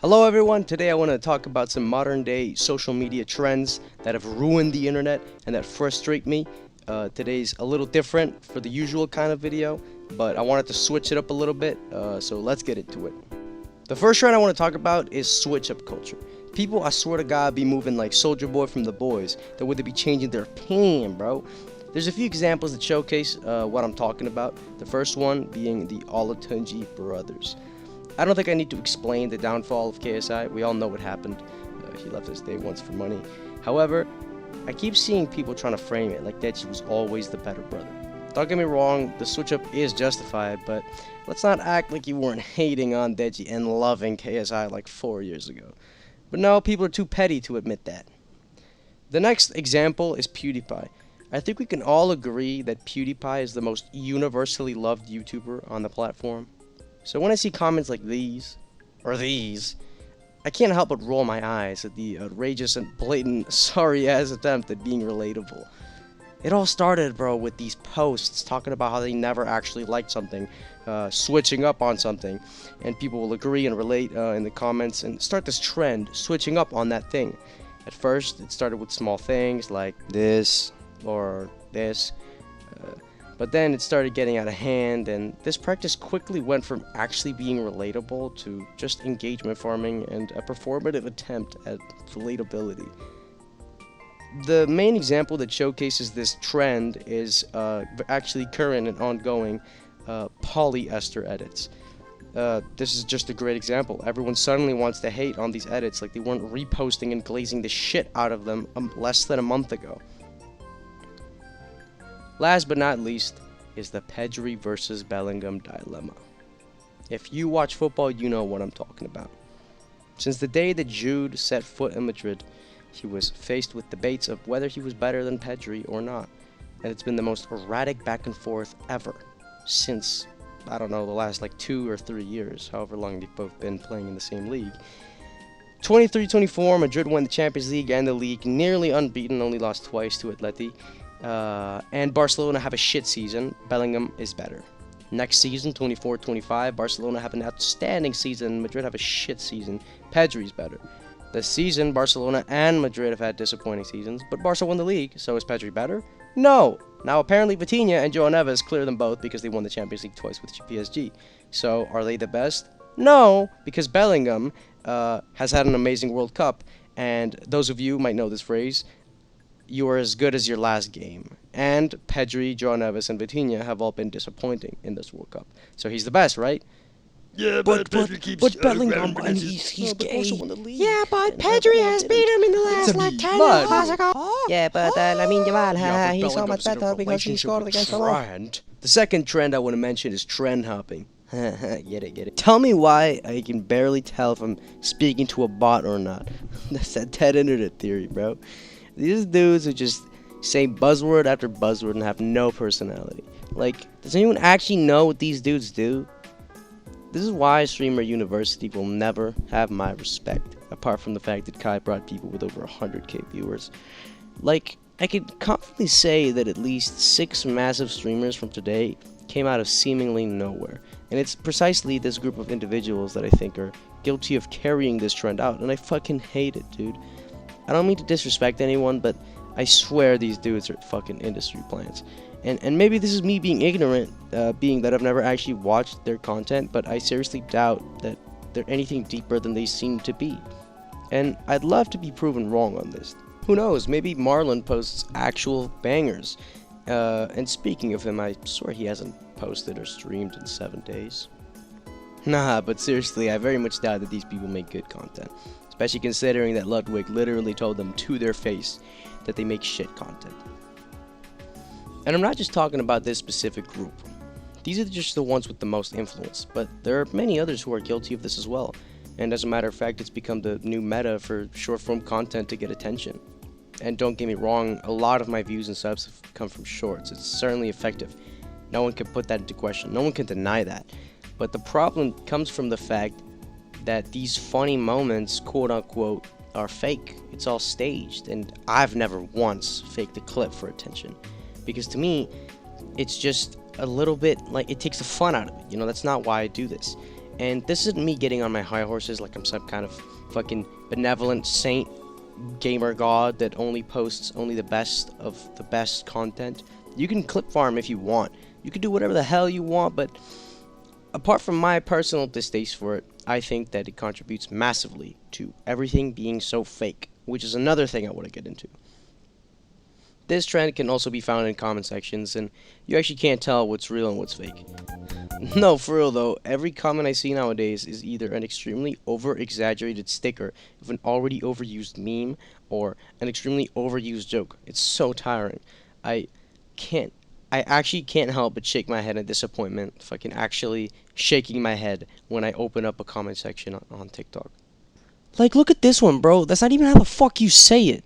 Hello everyone, today I want to talk about some modern day social media trends that have ruined the internet and that frustrate me. Today's a little different for the usual kind of video, but I wanted to switch it up a little bit, so let's get into it. The first trend I want to talk about is switch up culture. People, I swear to God, be moving like Soldier Boy from The Boys. That would be changing their opinion, bro. There's a few examples that showcase what I'm talking about. The first one being the Olatunji brothers. I don't think I need to explain the downfall of KSI. We all know what happened. He left us day once for money. However, I keep seeing people trying to frame it like Deji was always the better brother. Don't get me wrong, the switch up is justified, but let's not act like you weren't hating on Deji and loving KSI like 4 years ago. But no, people are too petty to admit that. The next example is PewDiePie. I think we can all agree that PewDiePie is the most universally loved YouTuber on the platform. So when I see comments like these, or these, I can't help but roll my eyes at the outrageous and blatant sorry-ass attempt at being relatable. It all started, bro, with these posts talking about how they never actually liked something, switching up on something, and people will agree and relate in the comments and start this trend, switching up on that thing. At first, it started with small things like this or this. But then it started getting out of hand, and this practice quickly went from actually being relatable to just engagement farming and a performative attempt at relatability. The main example that showcases this trend is actually current and ongoing polyester edits. This is just a great example. Everyone suddenly wants to hate on these edits like they weren't reposting and glazing the shit out of them less than a month ago. Last but not least is the Pedri versus Bellingham dilemma. If you watch football, you know what I'm talking about. Since the day that Jude set foot in Madrid, he was faced with debates of whether he was better than Pedri or not. And it's been the most erratic back and forth ever since, I don't know, the last like 2 or 3 years, however long they've both been playing in the same league. 23-24, Madrid won the Champions League and the league, nearly unbeaten, only lost twice to Atleti. And Barcelona have a shit season. Bellingham is better. Next season, 24-25, Barcelona have an outstanding season. Madrid have a shit season. Pedri's better. This season, Barcelona and Madrid have had disappointing seasons, but Barca won the league, so is Pedri better? No! Now, apparently, Vitinha and João Neves clear them both because they won the Champions League twice with PSG. So, are they the best? No, because Bellingham has had an amazing World Cup, and those of you might know this phrase, you are as good as your last game. And Pedri, João Neves, and Vitinha have all been disappointing in this World Cup. So he's the best, right? Yeah, But Pedri keeps Bellingham, grabbing and matches. he's gay. Yeah, but Pedri has beat him in the last like 10 But- Clasico. Yeah, but Lamine Yamal, Yeah, but he's so Bellingham's much in a better because he relationship scored with against the Real. Trent. The second trend I want to mention is trend hopping. Get it. Tell me why I can barely tell if I'm speaking to a bot or not. That's that dead internet theory, bro. These dudes who just say buzzword after buzzword and have no personality. Like, does anyone actually know what these dudes do? This is why Streamer University will never have my respect, apart from the fact that Kai brought people with over 100k viewers. Like, I could confidently say that at least 6 massive streamers from today came out of seemingly nowhere. And it's precisely this group of individuals that I think are guilty of carrying this trend out, and I fucking hate it, dude. I don't mean to disrespect anyone, but I swear these dudes are fucking industry plants. And maybe this is me being ignorant, being that I've never actually watched their content, but I seriously doubt that they're anything deeper than they seem to be. And I'd love to be proven wrong on this. Who knows, maybe Marlon posts actual bangers. And speaking of him, I swear he hasn't posted or streamed in 7 days. Nah, but seriously, I very much doubt that these people make good content. Especially considering that Ludwig literally told them to their face that they make shit content. And I'm not just talking about this specific group. These are just the ones with the most influence, but there are many others who are guilty of this as well. And as a matter of fact, it's become the new meta for short-form content to get attention. And don't get me wrong, a lot of my views and subs have come from shorts. It's certainly effective. No one can put that into question. No one can deny that. But the problem comes from the fact that these funny moments, quote-unquote, are fake. It's all staged, and I've never once faked a clip for attention. Because to me, it's just a little bit like it takes the fun out of it. You know, that's not why I do this. And this isn't me getting on my high horses like I'm some kind of fucking benevolent saint gamer god that only posts only the best of the best content. You can clip farm if you want. You can do whatever the hell you want, but apart from my personal distaste for it, I think that it contributes massively to everything being so fake, which is another thing I want to get into. This trend can also be found in comment sections, and you actually can't tell what's real and what's fake. No, for real though, every comment I see nowadays is either an extremely over-exaggerated sticker of an already overused meme or an extremely overused joke. It's so tiring. I can't, I actually can't help but shake my head in disappointment, fucking actually shaking my head when I open up a comment section on TikTok. Like, look at this one, bro. That's not even how the fuck you say it.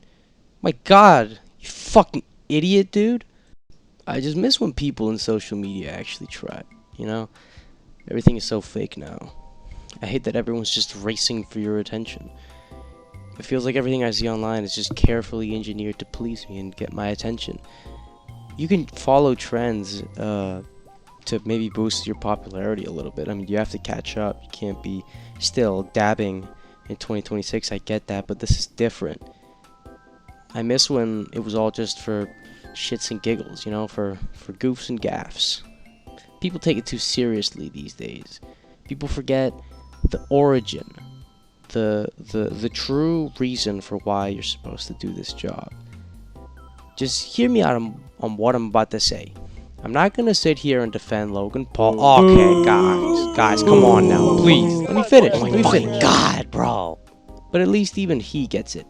My god, you fucking idiot, dude. I just miss when people in social media actually try. You know, everything is so fake now. I hate that everyone's just racing for your attention. It feels like everything I see online is just carefully engineered to please me and get my attention. You can follow trends to maybe boost your popularity a little bit. I mean, you have to catch up. You can't be still dabbing in 2026. I get that, but this is different. I miss when it was all just for shits and giggles, you know, for goofs and gaffs. People take it too seriously these days. People forget the origin, the true reason for why you're supposed to do this job. Just hear me out on what I'm about to say. I'm not gonna sit here and defend Logan Paul. Okay, guys, come on now, please. Let me finish. Oh my fucking god, bro. But at least even he gets it.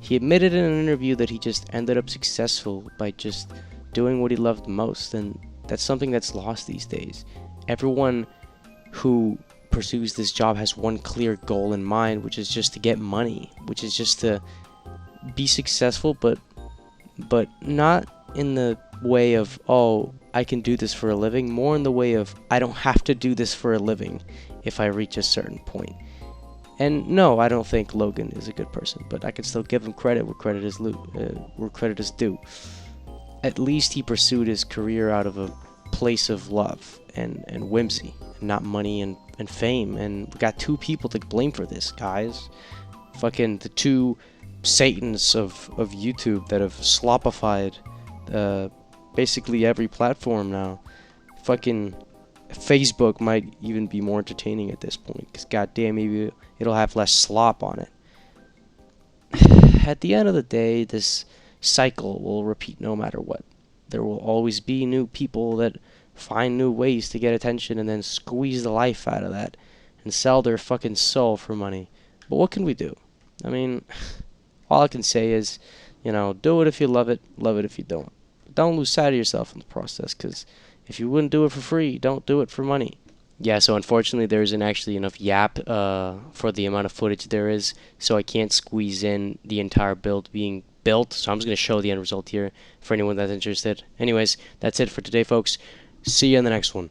He admitted in an interview that he just ended up successful by just doing what he loved most, and that's something that's lost these days. Everyone who pursues this job has one clear goal in mind, which is just to get money, which is just to be successful, but not in the way of, oh, I can do this for a living, more in the way of, I don't have to do this for a living if I reach a certain point. And no, I don't think Logan is a good person, but I can still give him credit where credit is due. At least he pursued his career out of a place of love and whimsy, and not money and fame. And we got two people to blame for this, guys. Fucking the two satans of YouTube that have slopified basically every platform now. Fucking Facebook might even be more entertaining at this point, because goddamn, maybe it'll have less slop on it. At the end of the day, this cycle will repeat no matter what. There will always be new people that find new ways to get attention and then squeeze the life out of that and sell their fucking soul for money. But what can we do? I mean, all I can say is, you know, do it if you love it if you don't. But don't lose sight of yourself in the process, because if you wouldn't do it for free, don't do it for money. Yeah, so unfortunately there isn't actually enough YAP for the amount of footage there is, so I can't squeeze in the entire build being built, so I'm just going to show the end result here for anyone that's interested. Anyways, that's it for today, folks. See you in the next one.